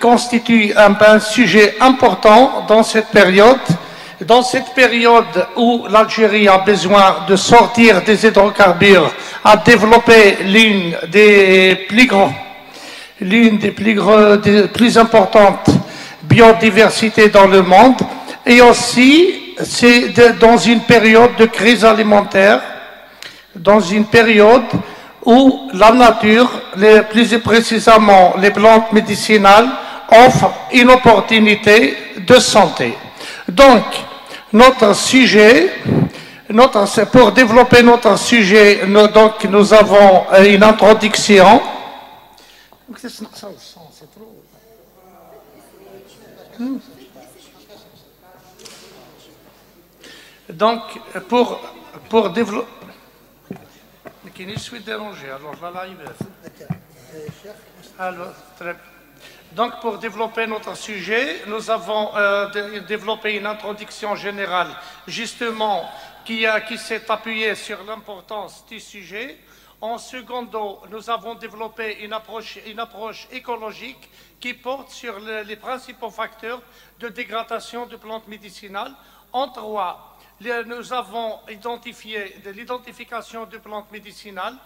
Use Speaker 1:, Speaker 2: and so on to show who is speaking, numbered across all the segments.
Speaker 1: constitue un sujet important dans cette période. Dans cette période où l'Algérie a besoin de sortir des hydrocarbures, a développé l'une des plus importantes biodiversités dans le monde, et aussi c'est dans une période de crise alimentaire, dans une période où la nature, plus précisément les plantes médicinales, offrent une opportunité de santé. Donc, notre sujet, pour développer notre sujet, nous avons une introduction. Donc, pour développer... Je suis dérangé, alors là, il alors, très bien. Donc, pour développer notre sujet, nous avons développé une introduction générale, justement, qui s'est appuyée sur l'importance du sujet. En secondo, nous avons développé une approche écologique qui porte sur les principaux facteurs de dégradation de plantes médicinales. En trois, nous avons identifié l'identification de plantes médicinales.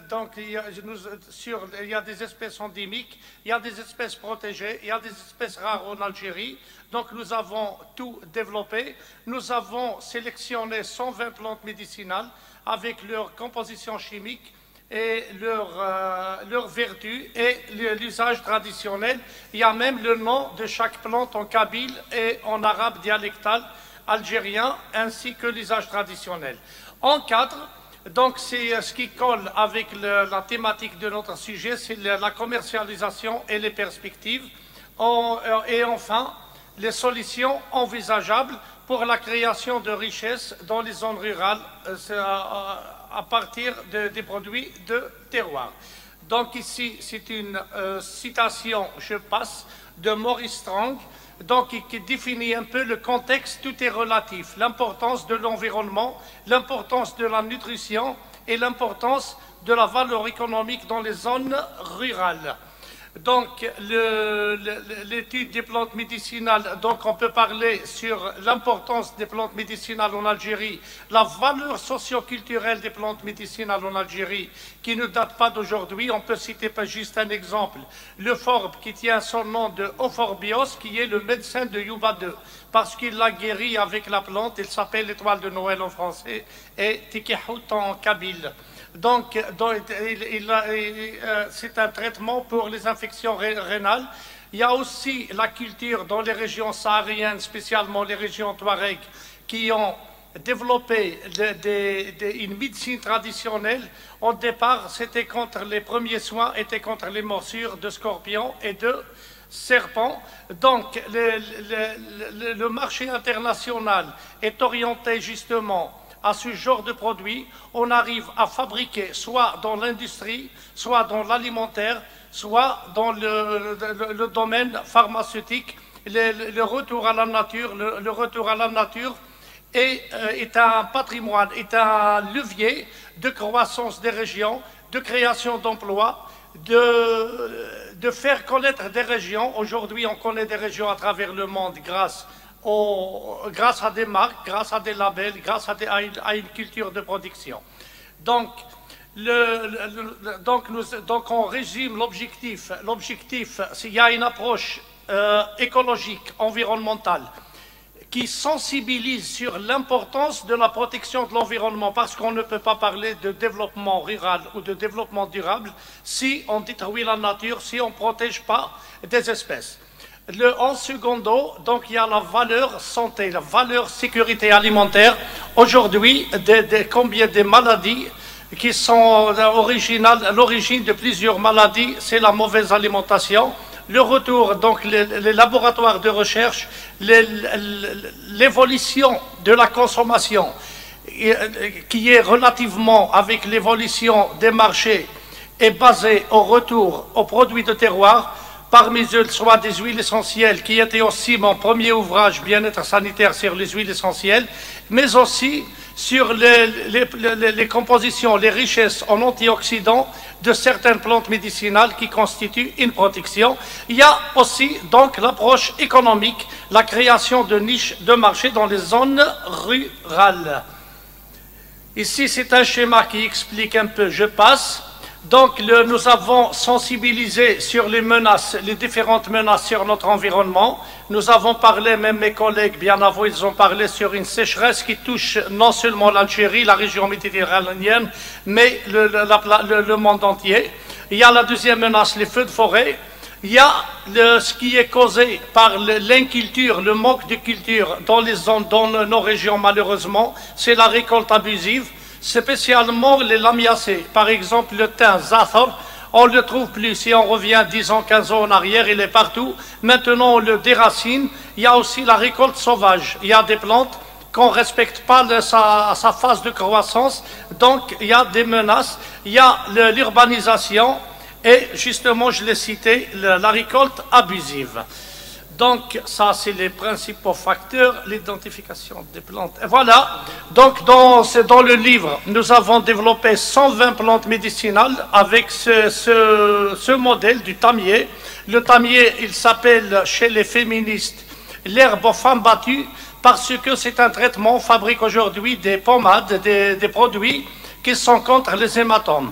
Speaker 1: Donc, il y a des espèces endémiques, il y a des espèces protégées, il y a des espèces rares en Algérie. Donc, nous avons tout développé. Nous avons sélectionné 120 plantes médicinales avec leur composition chimique et leurs vertus et l'usage traditionnel. Il y a même le nom de chaque plante en kabyle et en arabe dialectal algérien, ainsi que l'usage traditionnel. En quatre, donc c'est ce qui colle avec la thématique de notre sujet, c'est la commercialisation et les perspectives. Et enfin, les solutions envisageables pour la création de richesses dans les zones rurales à partir des produits de terroir. Donc ici, c'est une citation, je passe, de Maurice Strong, donc qui définit un peu le contexte. Tout est relatif, l'importance de l'environnement, l'importance de la nutrition et l'importance de la valeur économique dans les zones rurales. Donc l'étude des plantes médicinales, donc on peut parler sur l'importance des plantes médicinales en Algérie, la valeur socio-culturelle des plantes médicinales en Algérie, qui ne date pas d'aujourd'hui. On peut citer pas juste un exemple, le Forbe qui tient son nom de Ophorbios, qui est le médecin de Yuba II, parce qu'il l'a guéri avec la plante. Il s'appelle l'étoile de Noël en français et Tikihout en kabyle. Donc c'est un traitement pour les infections rénales. Il y a aussi la culture dans les régions sahariennes, spécialement les régions Touareg, qui ont développé une médecine traditionnelle. Au départ, c'était contre les premiers soins, étaient contre les morsures de scorpions et de serpents. Donc le marché international est orienté justement à ce genre de produits. On arrive à fabriquer soit dans l'industrie, soit dans l'alimentaire, soit dans le domaine pharmaceutique. Le retour à la nature, le retour à la nature est un patrimoine, est un levier de croissance des régions, de création d'emplois, de faire connaître des régions. Aujourd'hui, on connaît des régions à travers le monde grâce à des marques, grâce à des labels, grâce à une culture de production. Donc, on résume l'objectif. L'objectif, s'il y a une approche écologique, environnementale, qui sensibilise sur l'importance de la protection de l'environnement, parce qu'on ne peut pas parler de développement rural ou de développement durable si on détruit la nature, si on ne protège pas des espèces. En secondo, donc il y a la valeur santé, la valeur sécurité alimentaire. Aujourd'hui, combien de maladies qui sont à l'origine de plusieurs maladies, c'est la mauvaise alimentation. Le retour, donc les laboratoires de recherche, l'évolution de la consommation, qui est relativement avec l'évolution des marchés, est basée au retour aux produits de terroir. Parmi eux, soit des huiles essentielles, qui était aussi mon premier ouvrage, Bien-être sanitaire sur les huiles essentielles, mais aussi sur les compositions, les richesses en antioxydants de certaines plantes médicinales qui constituent une protection. Il y a aussi donc l'approche économique, la création de niches de marché dans les zones rurales. Ici, c'est un schéma qui explique un peu, je passe. Donc, nous avons sensibilisé sur les menaces, les différentes menaces sur notre environnement. Nous avons parlé, même mes collègues bien avant, ils ont parlé sur une sécheresse qui touche non seulement l'Algérie, la région méditerranéenne, mais le monde entier. Il y a la deuxième menace, les feux de forêt. Il y a ce qui est causé par l'inculture, le manque de culture dans les zones, dans nos régions malheureusement, c'est la récolte abusive. Spécialement les lamiacées. Par exemple, le thym, za'atar, on ne le trouve plus. Si on revient 10 ans, 15 ans en arrière, il est partout. Maintenant, on le déracine. Il y a aussi la récolte sauvage. Il y a des plantes qu'on ne respecte pas sa phase de croissance. Donc, il y a des menaces. Il y a l'urbanisation et, justement, je l'ai cité, la récolte abusive. Donc, ça, c'est les principaux facteurs, l'identification des plantes. Et voilà, donc dans le livre, nous avons développé 120 plantes médicinales avec ce modèle du tamier. Le tamier, il s'appelle chez les féministes l'herbe aux femmes battues parce que c'est un traitement, on fabrique aujourd'hui des pommades, des produits qui sont contre les hématomes.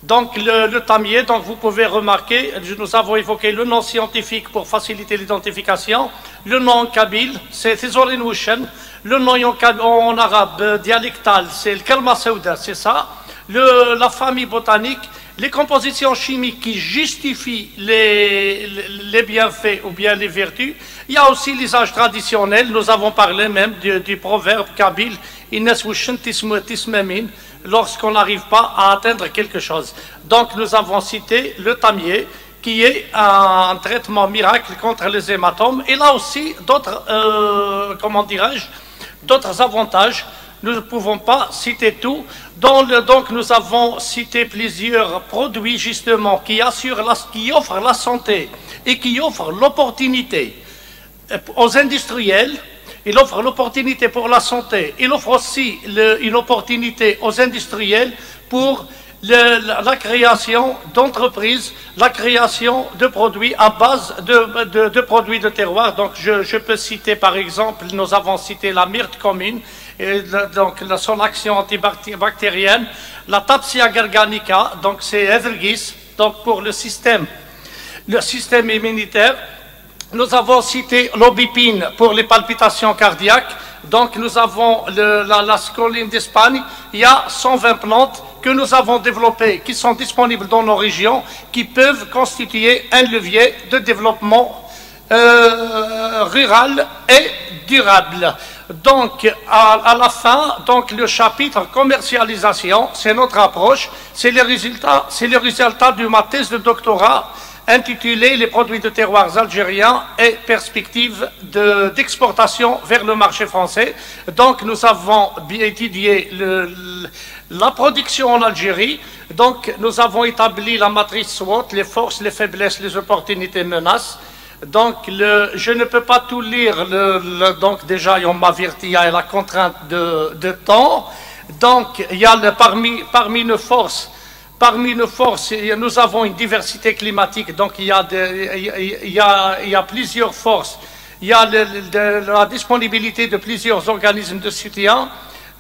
Speaker 1: Donc le tamier, donc vous pouvez remarquer, nous avons évoqué le nom scientifique pour faciliter l'identification, le nom en kabyle, c'est Thizolinwushen, le nom en arabe dialectal, c'est le kalma saouda, c'est ça, la famille botanique, les compositions chimiques qui justifient les bienfaits ou bien les vertus. Il y a aussi l'usage traditionnel, nous avons parlé même du proverbe kabyle, Inneswushen tismamin, lorsqu'on n'arrive pas à atteindre quelque chose. Donc nous avons cité le tamier, qui est un traitement miracle contre les hématomes. Et là aussi, d'autres, comment dirais-je, d'autres avantages. Nous ne pouvons pas citer tout. Donc nous avons cité plusieurs produits justement qui offrent la santé et qui offrent l'opportunité aux industriels. Il offre l'opportunité pour la santé. Il offre aussi une opportunité aux industriels pour la création d'entreprises, la création de produits à base de produits de terroir. Donc je peux citer par exemple, nous avons cité la myrte commune, et donc son action antibactérienne, la Tapsia garganica, donc c'est Edelgis, donc pour le système immunitaire. Nous avons cité l'obipine pour les palpitations cardiaques. Donc nous avons la scoline d'Espagne. Il y a 120 plantes que nous avons développées, qui sont disponibles dans nos régions, qui peuvent constituer un levier de développement rural et durable. Donc à la fin, donc le chapitre commercialisation, c'est notre approche, c'est le résultat de ma thèse de doctorat intitulé « Les produits de terroirs algériens et perspectives d'exportation vers le marché français ». Donc nous avons étudié la production en Algérie. Donc nous avons établi la matrice SWOT, les forces, les faiblesses, les opportunités, menaces. Donc je ne peux pas tout lire, donc déjà on m'a averti, il y a la contrainte de temps. Donc il y a parmi nos forces, nous avons une diversité climatique, donc il y a plusieurs forces. Il y a la disponibilité de plusieurs organismes de soutien.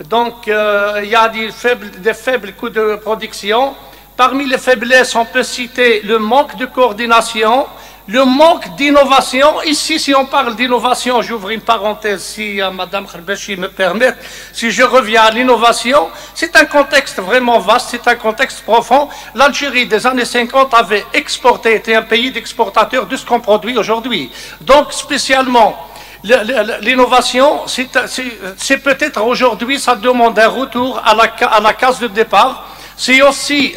Speaker 1: Donc il y a des faibles coûts de production. Parmi les faiblesses, on peut citer le manque de coordination, le manque d'innovation. Ici, si on parle d'innovation, j'ouvre une parenthèse, si Madame Kharbechi me permet, si je reviens à l'innovation, c'est un contexte vraiment vaste, c'est un contexte profond. L'Algérie des années 50 avait exporté, était un pays d'exportateurs de ce qu'on produit aujourd'hui. Donc, spécialement, l'innovation, c'est peut-être aujourd'hui, ça demande un retour à la case de départ. C'est aussi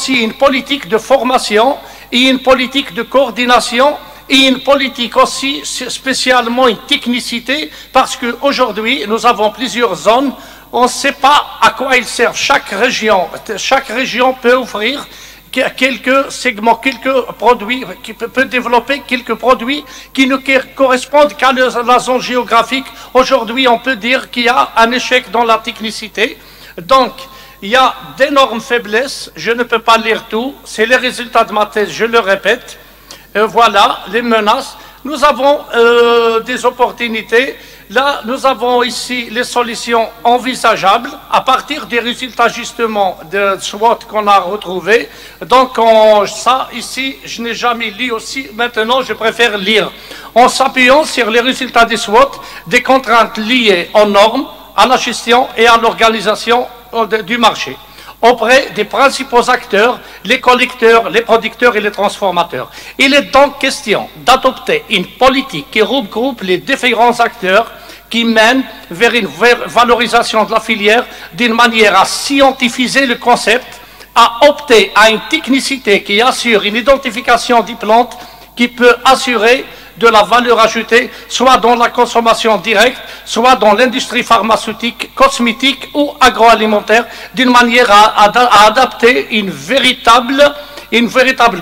Speaker 1: une politique de formation et une politique de coordination et une politique aussi spécialement une technicité, parce qu'aujourd'hui nous avons plusieurs zones, on ne sait pas à quoi ils servent. Chaque région peut offrir quelques segments, quelques produits, qui peut développer quelques produits qui ne correspondent qu'à la zone géographique. Aujourd'hui, on peut dire qu'il y a un échec dans la technicité. Donc, il y a d'énormes faiblesses, je ne peux pas lire tout, c'est les résultats de ma thèse, je le répète. Voilà, les menaces. Nous avons des opportunités. Là, nous avons ici les solutions envisageables à partir des résultats justement de SWOT qu'on a retrouvés. Donc, ça, ici, je n'ai jamais lu aussi. Maintenant, je préfère lire. En s'appuyant sur les résultats des SWOT, des contraintes liées aux normes, à la gestion et à l'organisation du marché, auprès des principaux acteurs, les collecteurs, les producteurs et les transformateurs. Il est donc question d'adopter une politique qui regroupe les différents acteurs qui mène vers une valorisation de la filière d'une manière à scientifiser le concept, à opter à une technicité qui assure une identification des plantes qui peut assurer de la valeur ajoutée, soit dans la consommation directe, soit dans l'industrie pharmaceutique, cosmétique ou agroalimentaire, d'une manière à adapter une véritable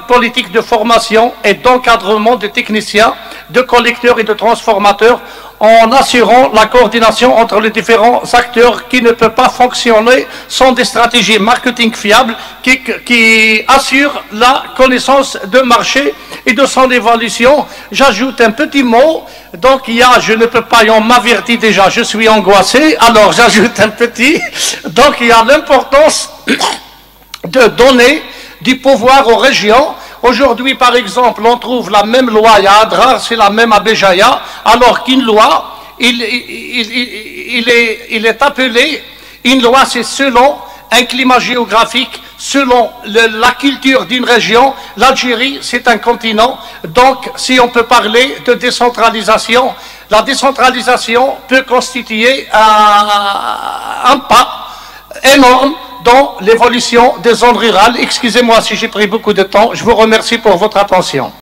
Speaker 1: politique de formation et d'encadrement des techniciens, de collecteurs et de transformateurs, en assurant la coordination entre les différents acteurs qui ne peuvent pas fonctionner sans des stratégies marketing fiables qui assurent la connaissance de marché et de son évolution. J'ajoute un petit mot, donc je ne peux pas, on m'avertit déjà, je suis angoissé, alors j'ajoute un petit, donc il y a l'importance de donner du pouvoir aux régions. Aujourd'hui, par exemple, on trouve la même loi à Adrar, c'est la même à Béjaïa, alors qu'une loi, il est appelé, une loi c'est selon un climat géographique, selon la culture d'une région. L'Algérie, c'est un continent, donc si on peut parler de décentralisation, la décentralisation peut constituer un pas énorme dans l'évolution des zones rurales. Excusez-moi si j'ai pris beaucoup de temps. Je vous remercie pour votre attention.